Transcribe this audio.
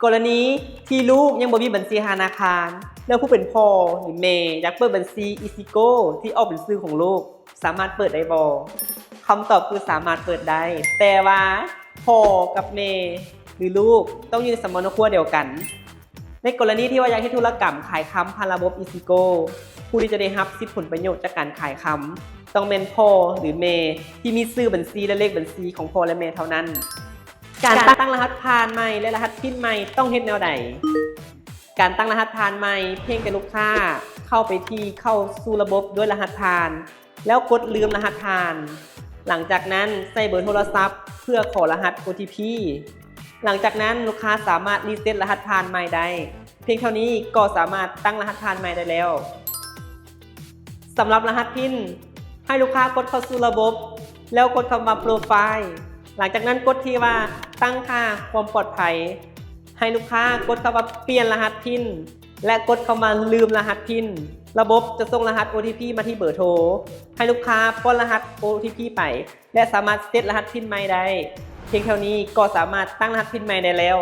กรณีที่ลูกยังบ่มีบัญชีธนาคารแล้วผู้เป็นพ่อหรือแม่อยากเปิดบัญชีอีซิโก้ที่ออกเป็นชื่อของลูกสามารถเปิดได้บ่คำตอบคือสามารถเปิดได้แต่ว่าพ่อกับแม่หรือลูกต้องอยู่ในสมรครัวเดียวกันในกรณีที่ว่าอยากให้ธุรกรรมขายค้ำผ่านระบบอีซิโก้ผู้ที่จะได้รับสิทธิผลประโยชน์จากการขายค้ำต้องเป็นพ่อหรือแม่ที่มีชื่อบัญชีและเลขบัญชีของพ่อและแม่เท่านั้นการตั้งรหัสผ่านใหม่และรหัสพินใหม่ต้องเฮ็ดแนวใดการตั้งรหัสผ่านใหม่เพียงแต่ลูกค้าเข้าสู่ระบบด้วยรหัสผ่านแล้วกดลืมรหัสผ่านหลังจากนั้นใส่เบอร์โทรศัพท์เพื่อขอรหัส OTP หลังจากนั้นลูกค้าสามารถรีเซ็ตรหัสผ่านใหม่ได้เพียงเท่านี้ก็สามารถตั้งรหัสผ่านใหม่ได้แล้วสำหรับรหัสพินให้ลูกค้ากดเข้าสู่ระบบแล้วกดคำว่าโปรไฟล์หลังจากนั้นกดที่ว่าตั้งค่าความปลอดภัยให้ลูกค้ากดคำว่าเปลี่ยนรหัสพินและกดคำว่าลืมรหัสพินระบบจะส่งรหัส OTP มาที่เบอร์โทรให้ลูกค้าป้อนรหัส OTP ไปและสามารถเซตรหัสพินใหม่ได้เพียงเท่านี้ก็สามารถตั้งรหัสพินใหม่ได้แล้ว